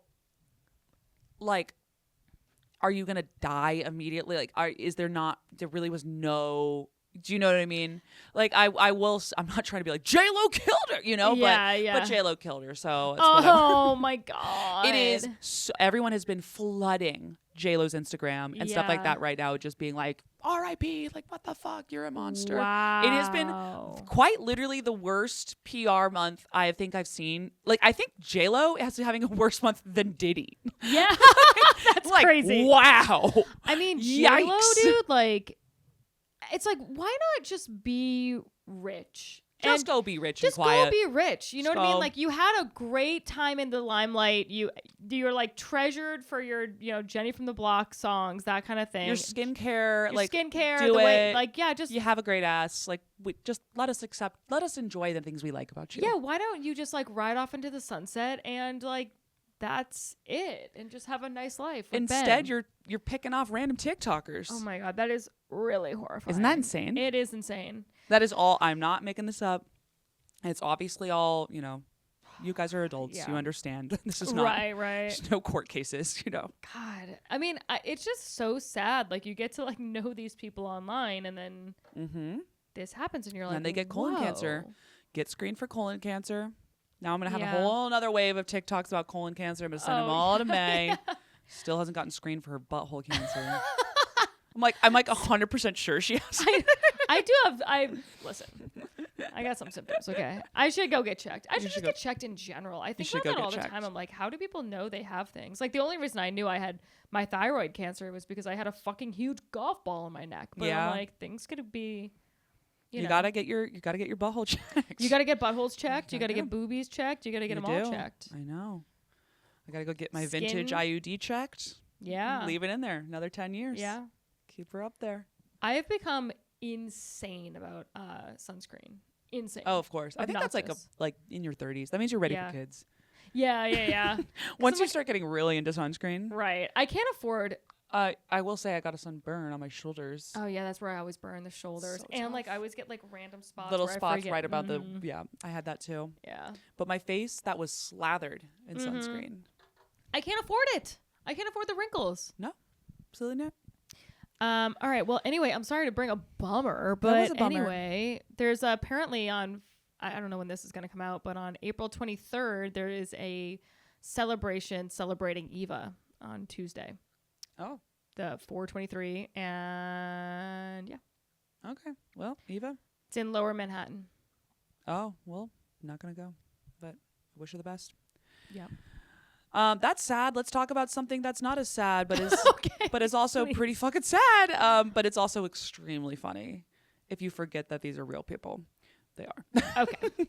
like, are you gonna die immediately? Like, there really was no. Do you know what I mean? Like, I'm not trying to be like J-Lo killed her, you know? But J-Lo killed her, so it's whatever. My god, it is. So, everyone has been flooding J-Lo's Instagram and stuff like that right now, just being like, R.I.P. Like, what the fuck? You're a monster. Wow. It has been quite literally the worst PR month I think I've seen. Like, I think J-Lo is having a worse month than Diddy. Yeah, that's like, crazy. Wow. I mean, J-Lo, dude, like, it's like, why not just be rich? Just go be rich and quiet. Just go be rich. You know what I mean? Like, you had a great time in the limelight. You're like treasured for your, Jenny from the Block songs, that kind of thing. Your skincare, do the it. way, just you have a great ass. Like, just let us enjoy the things we like about you. Yeah, why don't you just like ride off into the sunset and like that's it, and just have a nice life. Instead, you're picking off random TikTokers. Oh my god, that is really horrifying. Isn't that insane? It is insane. That is all. I'm not making this up. It's obviously all, you guys are adults. Yeah. You understand. This is not. Right. There's no court cases, God. I mean, it's just so sad. Like, you get to, like, know these people online, and then this happens, and you're like, and they get colon cancer. Get screened for colon cancer. Now I'm going to have a whole other wave of TikToks about colon cancer. I'm going to send them all to May. Yeah. Still hasn't gotten screened for her butthole cancer. I'm like 100% sure she has. Listen, I got some symptoms, okay? I should go get checked. I should just get checked in general. I think about that all the time. I'm like, how do people know they have things? Like, the only reason I knew I had my thyroid cancer was because I had a fucking huge golf ball in my neck. But I'm like, things could be, you gotta get your butthole checked. You gotta get buttholes checked. You gotta get boobies checked. You gotta get them all checked. I know. I gotta go get my vintage IUD checked. Yeah. Leave it in there. Another 10 years. Yeah. Keep her up there. I have become insane about sunscreen. Insane. Oh, of course. I think that's like in your 30s. That means you're ready for kids. Yeah. Once you start getting really into sunscreen. Right. I can't afford. I will say I got a sunburn on my shoulders. Oh yeah, that's where I always burn the shoulders, and like I always get like random spots. Little spots right about the I had that too. Yeah. But my face, that was slathered in sunscreen. I can't afford it. I can't afford the wrinkles. No, absolutely not. All right. Well, anyway, I'm sorry to bring a bummer, but anyway, there's apparently on, I don't know when this is going to come out, but on April 23rd, there is a celebration celebrating Eva on Tuesday. Oh. The 4/23, and yeah. Okay. Well, Eva. It's in Lower Manhattan. Oh, well, I'm not going to go, but I wish her the best. Yeah. That's sad. Let's talk about something that's not as sad, but is but is also pretty fucking sad. But it's also extremely funny if you forget that these are real people. They are. Okay.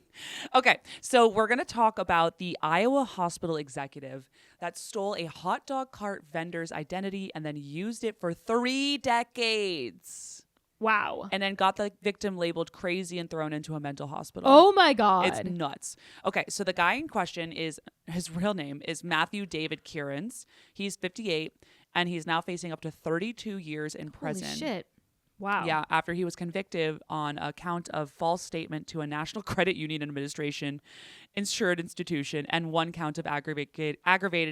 Okay. So we're gonna talk about the Iowa hospital executive that stole a hot dog cart vendor's identity and then used it for 3 decades. Wow. And then got the victim labeled crazy and thrown into a mental hospital. Oh my God. It's nuts. Okay, so the guy in question his real name is Matthew David Kierans. He's 58 and he's now facing up to 32 years in prison. Holy shit. Wow. Yeah, after he was convicted on a count of false statement to a National Credit Union Administration insured institution and 1 count of aggravated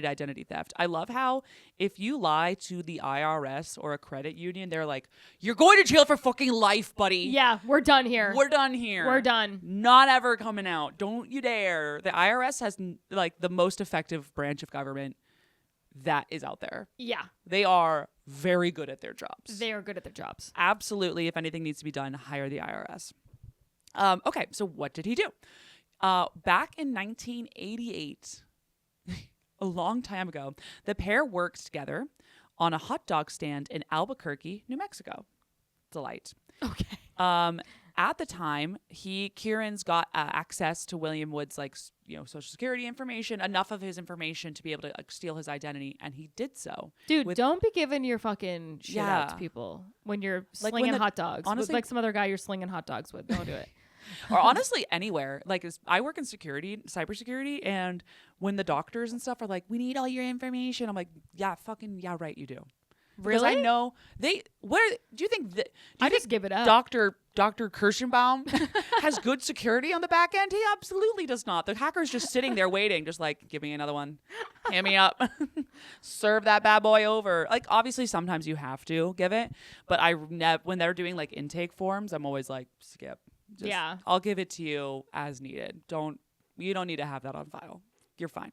identity theft. I love how if you lie to the IRS or a credit union, they're like, you're going to jail for fucking life, buddy. Yeah, we're done here. We're done here. We're done. Not ever coming out. Don't you dare. The IRS has like the most effective branch of government that is out there. Yeah. They are very good at their jobs. They are good at their jobs. Absolutely. If anything needs to be done, hire the IRS. Okay, so what did he do? Back in 1988, a long time ago, the pair worked together on a hot dog stand in Albuquerque, New Mexico. Delight. Okay. At the time, Kieran's got access to William Wood's social security information, enough of his information to be able to steal his identity, and he did so. Dude, don't be giving your fucking shit out to Yeah. people when you're Like, slinging when hot dogs. honestly- Like some other guy you're slinging hot dogs with. Don't do it. Or honestly, anywhere. Like, I work in cybersecurity, and when the doctors and stuff are like, "We need all your information," I'm like, "Yeah, fucking yeah, right, you do." Because Really? I know they. Where do you think that? I just give it up. Dr. Kirschenbaum has good security on the back end? He absolutely does not. The hacker's just sitting there waiting, just like, give me another one. Hand me up. Serve that bad boy over. Like, obviously, sometimes you have to give it. But when they're doing, like, intake forms, I'm always like, skip. Yeah. I'll give it to you as needed. You don't need to have that on file. You're fine.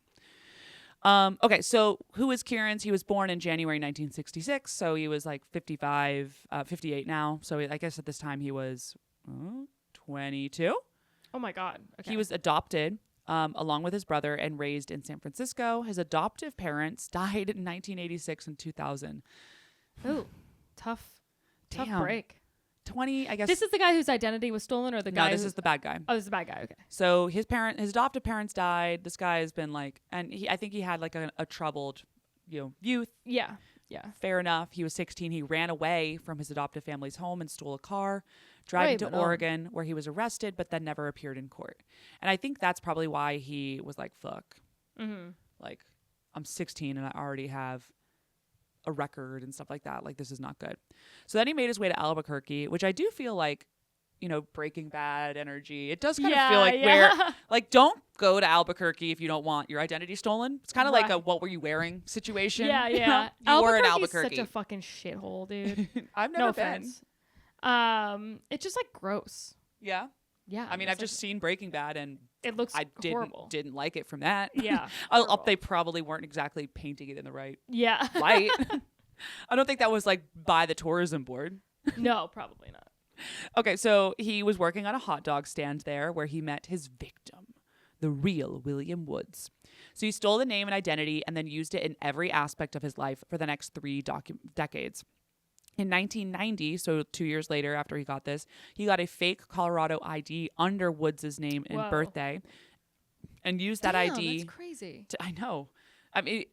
Okay, so who is Kieran's? He was born in January 1966, so he was like 58 now. So I guess at this time he was 22. Oh my God. Okay. He was adopted along with his brother and raised in San Francisco. His adoptive parents died in 1986 and 2000. Ooh, tough Damn. break. 20, I guess. This is the guy whose identity was stolen, or the guy? No, this is the bad guy. Oh, this is the bad guy. Okay. So his adoptive parents died. This guy has been like, and I think he had like a troubled, youth. Yeah. Yeah. Fair enough. He was 16. He ran away from his adoptive family's home and stole a car, driving to Oregon, where he was arrested, but then never appeared in court. And I think that's probably why he was like, fuck. Mm-hmm. Like, I'm 16 and I already have a record and stuff like that. Like, this is not good. So then he made his way to Albuquerque, which I do feel like, Breaking Bad energy. It does kind of feel like where, like, don't go to Albuquerque if you don't want your identity stolen. It's kind of like a what were you wearing situation. Yeah, yeah. You were in Albuquerque's Albuquerque. such a fucking shithole, dude. I've No never been. offense. It's just like gross. Yeah. Yeah. I mean, I've just seen Breaking Bad and it looks I horrible. didn't like it from that. Yeah. They probably weren't exactly painting it in the right Yeah. light. I don't think that was like by the tourism board. No, probably not. Okay, so he was working on a hot dog stand there where he met his victim, the real William Woods. So he stole the name and identity and then used it in every aspect of his life for the next 3 decades. In 1990, so 2 years later after he got this, he got a fake Colorado ID under Woods' name and birthday and used that ID. That's crazy. I know. I mean,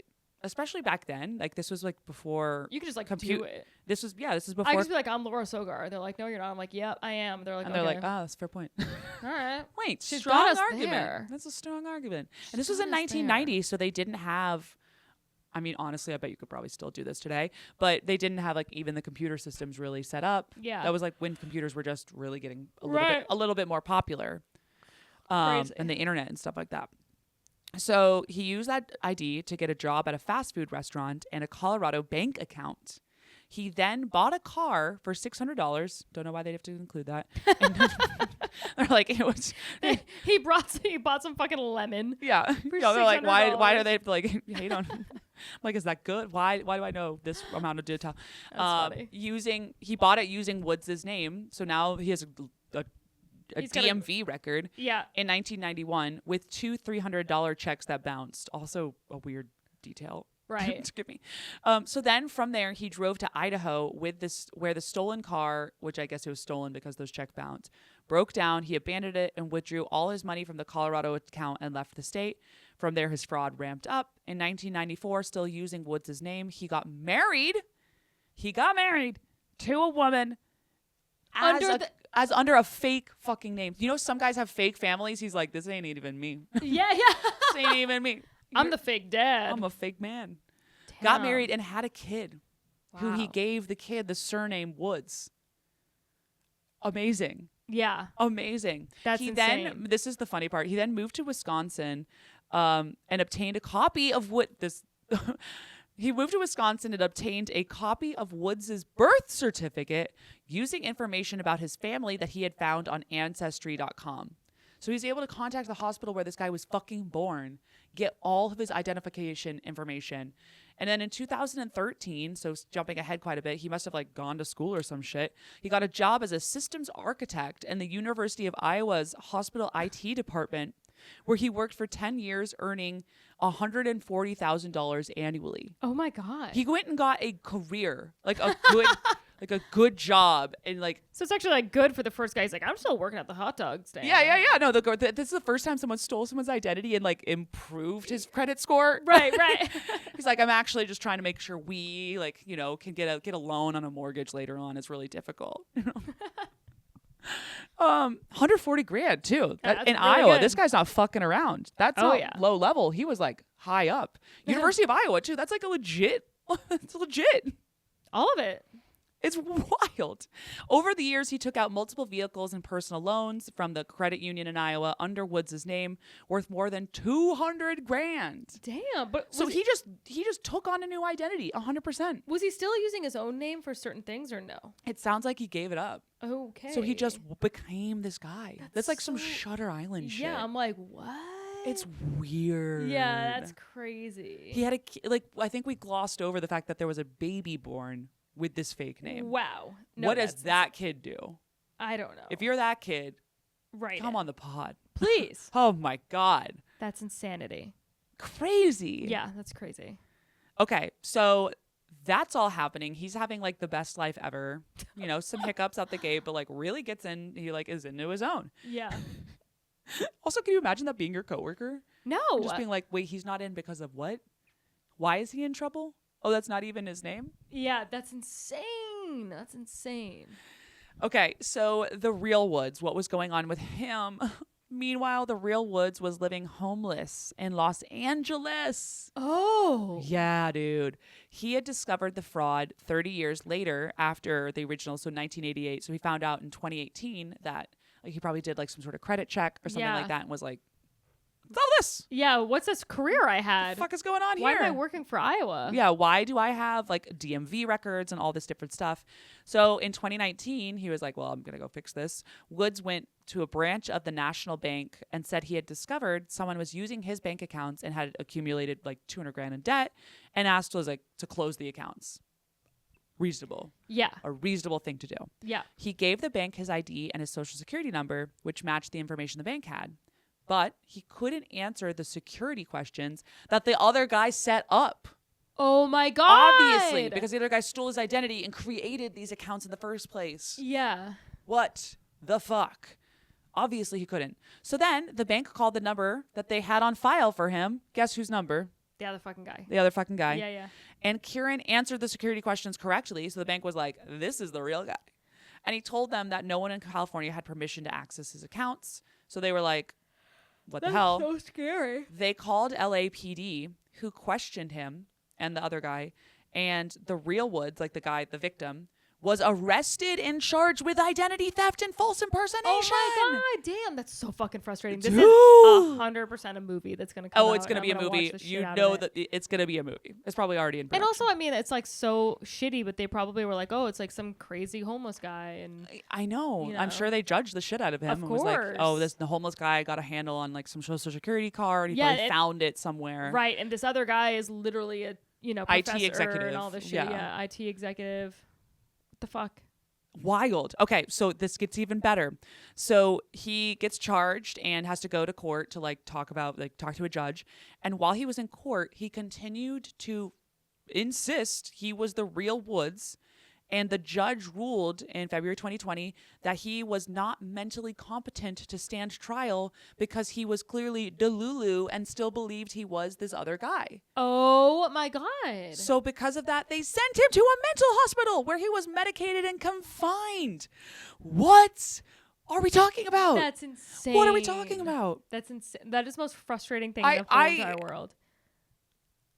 especially back then, like this was like before You could just like do it. This is before. I could just be like, I'm Laura Sogar. They're like, no, you're not. I'm like, yep, I am. They're like, and okay. they're like, that's a fair point. All right. Wait, She's strong got us argument. there. That's a strong argument. And this was in got us 1990, so they didn't have. I mean, honestly, I bet you could probably still do this today, but they didn't have like even the computer systems really set up. Yeah. That was like when computers were just really getting Right. a little bit more popular, Crazy. and the internet and stuff like that. So he used that ID to get a job at a fast food restaurant and a Colorado bank account. He then bought a car for $600. Don't know why they'd have to include that. And they're like, it was. he bought some fucking lemon. Yeah. For They're like, why $600. do they like hate on? I'm like, is that good? Why do I know this amount of detail? That's funny. He bought it using Woods' name. So now he has a He's got a- DMV record. Yeah. In 1991 with 2 $300 checks that bounced. Also a weird detail. Right. to give me. So then from there he drove to Idaho where the stolen car, which I guess it was stolen because those checks bounced, broke down. He abandoned it and withdrew all his money from the Colorado account and left the state. From there his fraud ramped up. In 1994, still using Woods' name, he got married. To a woman under a fake fucking name. You know, some guys have fake families. He's like, this ain't even me. Yeah. This ain't even me. I'm the fake dad. I'm a fake man. Damn. Got married and had a kid who he Wow. gave the kid the surname Woods. Amazing. Yeah. Amazing. That's insane. This is the funny part. He then moved to Wisconsin and obtained a copy of what this... He moved to Wisconsin and obtained a copy of Woods' birth certificate using information about his family that he had found on Ancestry.com. So he's able to contact the hospital where this guy was fucking born, get all of his identification information. And then in 2013, so jumping ahead quite a bit, he must have like gone to school or some shit. He got a job as a systems architect in the University of Iowa's hospital IT department, where he worked for 10 years, earning $140,000 annually. Oh my God. He went and got a career, like a good, like a good job, and like. So it's actually like good for the first guy. He's like, I'm still working at the hot dog stand. Yeah. No, this is the first time someone stole someone's identity and like improved his credit score. Right. He's like, I'm actually just trying to make sure we like, can get a loan on a mortgage later on. It's really difficult. 140 grand too. In really Iowa. good. This guy's not fucking around. That's not low level. He was like high up. University of Iowa too. That's like a legit. It's legit. All of it. It's wild. Over the years, he took out multiple vehicles and personal loans from the credit union in Iowa under Woods' name, worth more than 200 grand. Damn. But So he just took on a new identity, 100%. was he still using his own name for certain things or no? It sounds like he gave it up. Okay. So he just became this guy. That's like some Shutter Island shit. Yeah, I'm like, what? It's weird. Yeah, that's crazy. He had I think we glossed over the fact that there was a baby born with this fake name. Wow. No, what does that kid do? I don't know. If you're that kid, right, come on the pod. Please. Oh my God. That's insanity. Crazy. Yeah, that's crazy. Okay, so that's all happening. He's having like the best life ever. Some hiccups out the gate, but like really gets in. He like is into his own. Yeah. Also, can you imagine that being your coworker? No. Just being like, wait, he's not in because of what? Why is he in trouble? Oh, that's not even his name? Yeah, that's insane. That's insane. Okay, so the real Woods, what was going on with him? Meanwhile, the real Woods was living homeless in Los Angeles. Oh. Yeah, dude. He had discovered the fraud 30 years later after the original, so 1988. So he found out in 2018 that he probably did like some sort of credit check or something like that and was like, what's all this? Yeah, what's this career I had? What the fuck is going on here? Why am I working for Iowa? Yeah, why do I have like DMV records and all this different stuff? So in 2019, he was like, well, I'm going to go fix this. Woods went to a branch of the National Bank and said he had discovered someone was using his bank accounts and had accumulated like 200 grand in debt and asked was like to close the accounts. Reasonable. Yeah. A reasonable thing to do. Yeah. He gave the bank his ID and his social security number, which matched the information the bank had. But he couldn't answer the security questions that the other guy set up. Oh my God. Obviously, because the other guy stole his identity and created these accounts in the first place. Yeah. What the fuck? Obviously, he couldn't. So then the bank called the number that they had on file for him. Guess whose number? The other fucking guy. The other fucking guy. Yeah. And Kieran answered the security questions correctly. So the bank was like, this is the real guy. And he told them that no one in California had permission to access his accounts. So they were like, what the hell? That's so scary. They called LAPD, who questioned him and the other guy. And the real Woods, like the victim, was arrested and charged with identity theft and false impersonation. Oh my God, damn, that's so fucking frustrating. This Dude. is 100% a movie that's gonna come out. Oh, it's gonna be a movie. You know that it's gonna be a movie. It's probably already in production. And also, I mean, it's like so shitty, but they probably were like, oh, it's like some crazy homeless guy, and I know. You I'm know. sure they judged the shit out of him. Of and was like, oh, course. the homeless guy got a handle on like some social security card. He Yeah, probably found it somewhere. right. And this other guy is literally a IT professor executive. and all this shit. Yeah. Yeah, IT executive. What the fuck? Wild. Okay, so this gets even better. So he gets charged and has to go to court to talk to a judge. And while he was in court, he continued to insist he was the real Woods. And the judge ruled in February 2020 that he was not mentally competent to stand trial because he was clearly delulu and still believed he was this other guy. Oh my God. So because of that, they sent him to a mental hospital where he was medicated and confined. What are we talking about? That's insane. What are we talking about? That's insane. That is the most frustrating thing in the whole entire world.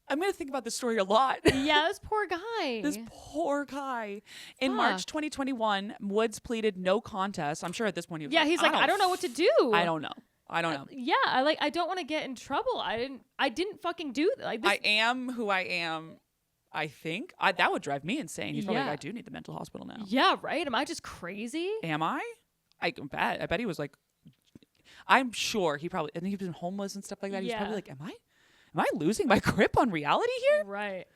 I'm going to think about this story a lot. Yeah, this poor guy. This poor guy. In March 2021, Woods pleaded no contest. I'm sure at this point he was he's like, I don't know what to do. I don't know. I don't want to get in trouble. I didn't fucking do that. Like, I am who I am. I think that would drive me insane. He's probably like, I do need the mental hospital now. Yeah, right. Am I just crazy? Am I? I bet he was like, I'm sure he probably, and he's been homeless and stuff like that. He's probably like, am I losing my grip on reality here? Right.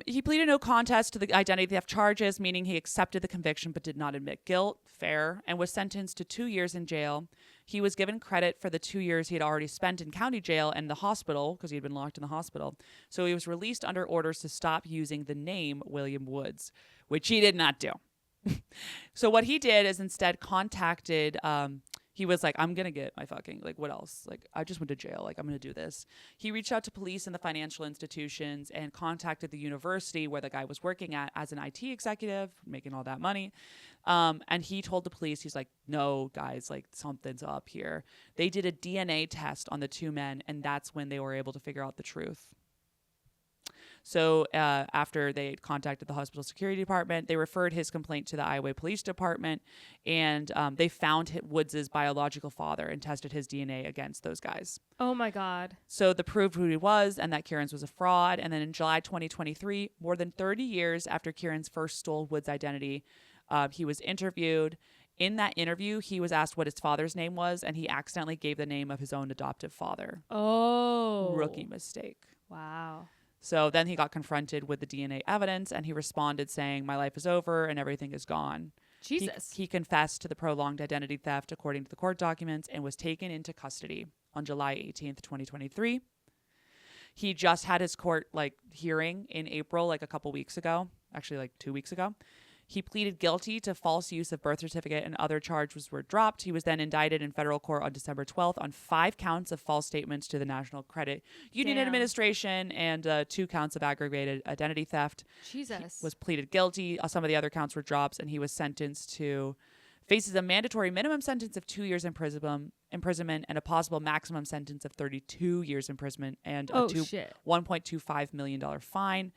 He pleaded no contest to the identity theft charges, meaning he accepted the conviction but did not admit guilt. Fair. And was sentenced to 2 years in jail. He was given credit for the 2 years he had already spent in county jail and the hospital because he had been locked in the hospital. So he was released under orders to stop using the name William Woods, which he did not do. So what he did is instead contacted he was like, I'm going to get my fucking, like, what else? Like, I just went to jail. Like, I'm going to do this. He reached out to police and the financial institutions and contacted the university where the guy was working at as an IT executive, making all that money. And he told the police, he's like, no, guys, like, something's up here. They did a DNA test on the two men, and that's when they were able to figure out the truth. So after they contacted the hospital security department, they referred his complaint to the Iowa Police Department, and they found Woods' biological father and tested his DNA against those guys. Oh, my God. So they proved who he was and that Kieran's was a fraud. And then in July 2023, more than 30 years after Kieran's first stole Woods' identity, he was interviewed. In that interview, he was asked what his father's name was, and he accidentally gave the name of his own adoptive father. Oh. Rookie mistake. Wow. So then he got confronted with the DNA evidence, and he responded saying, my life is over and everything is gone. Jesus. He confessed to the prolonged identity theft according to the court documents and was taken into custody on July 18th, 2023. He just had his court hearing in April, a couple weeks ago, actually 2 weeks ago. He pleaded guilty to false use of birth certificate and other charges were dropped. He was then indicted in federal court on December 12th on 5 counts of false statements to the National Credit Union Administration and 2 counts of aggravated identity theft. Jesus. He was pleaded guilty. Some of the other counts were dropped, and he was sentenced to faces a mandatory minimum sentence of 2 years imprisonment and a possible maximum sentence of 32 years imprisonment and a $1.25 million fine.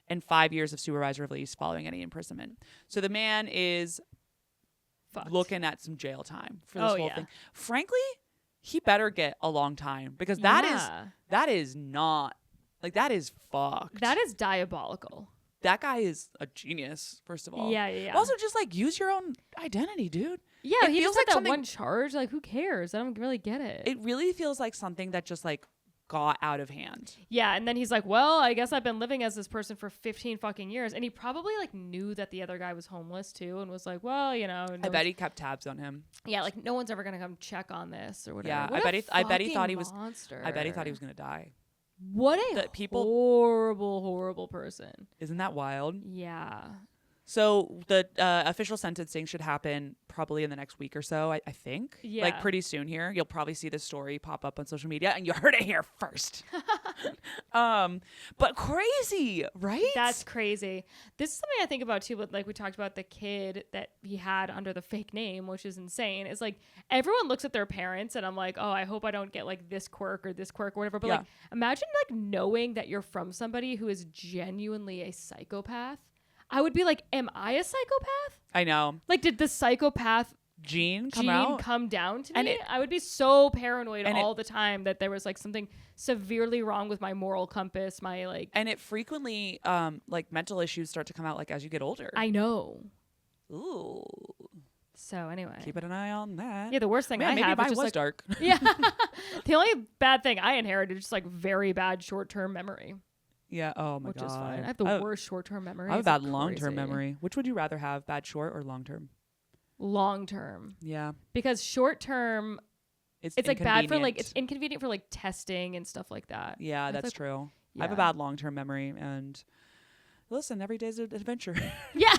And 5 years of supervised release following any imprisonment. So the man is looking at some jail time for this whole thing. Frankly, he better get a long time because that is not that is fucked. That is diabolical. That guy is a genius, first of all. Yeah. Also, just use your own identity, dude. Yeah, he just had that one charge. Who cares? I don't really get it. It really feels like something that just got out of hand. Yeah, and then he's like, well, I guess I've been living as this person for 15 fucking years. And he probably knew that the other guy was homeless too and was like, well, I bet he kept tabs on him. Yeah, no one's ever gonna come check on this or whatever. Yeah, what I bet he thought he was monster. I bet he thought he was gonna die. What a horrible person. Isn't that wild? Yeah. So the official sentencing should happen probably in the next week or so, I think. Yeah. Pretty soon here. You'll probably see this story pop up on social media, and you heard it here first. But crazy, right? That's crazy. This is something I think about too, but we talked about the kid that he had under the fake name, which is insane. It's everyone looks at their parents and I'm like, oh, I hope I don't get this quirk or whatever. But imagine knowing that you're from somebody who is genuinely a psychopath. I would be like, am I a psychopath? I know. Did the psychopath gene come down to me? I would be so paranoid all the time that there was something severely wrong with my moral compass, And it frequently, mental issues start to come out as you get older. I know. Ooh. So anyway. Keep an eye on that. Yeah, the worst thing I have is just dark. Yeah. The only bad thing I inherited is just very bad short-term memory. Yeah. Oh my god. Which is fine. I have the worst short-term memory. I have a bad long-term memory. Which would you rather have, bad short or long-term? Long-term. Yeah. Because short-term, it's bad for it's inconvenient for testing and stuff like that. Yeah, that's true. Yeah. I have a bad long-term memory, and listen, every day's an adventure. Yeah.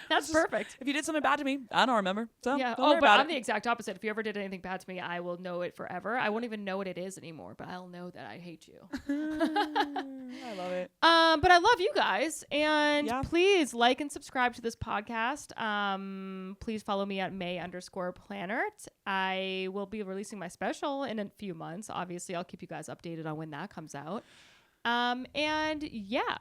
That's perfect. If you did something bad to me, I don't remember. So Yeah. don't worry But about I'm it. the exact opposite. If you ever did anything bad to me, I will know it forever. I won't even know what it is anymore, but I'll know that I hate you. I love it. But I love you guys, and Yeah. please like and subscribe to this podcast. Please follow me at May_Planert. I will be releasing my special in a few months. Obviously, I'll keep you guys updated on when that comes out. And yeah.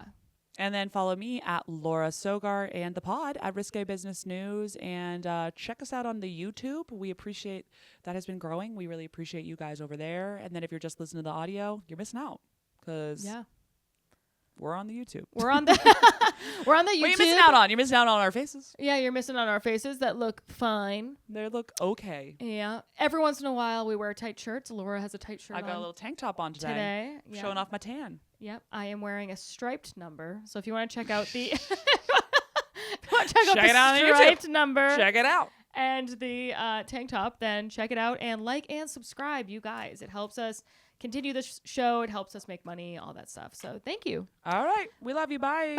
And then follow me at Laura Sogar and the pod at Risque Business News. And check us out on the YouTube. We appreciate that has been growing. We really appreciate you guys over there. And then if you're just listening to the audio, you're missing out because we're on the YouTube. We're on the we're on the YouTube. What are you missing out on? You're missing out on our faces. Yeah, you're missing on our faces that look fine. They look okay. Yeah. Every once in a while, we wear tight shirts. Laura has a tight shirt I got a little tank top on today. Yeah. Showing off my tan. Yep. I am wearing a striped number. So if you want to check out the Check it out on YouTube. striped number Check it out. and the tank top, then check it out and like and subscribe, you guys. It helps us continue this show. It helps us make money, all that stuff. So thank you. All right. We love you. Bye.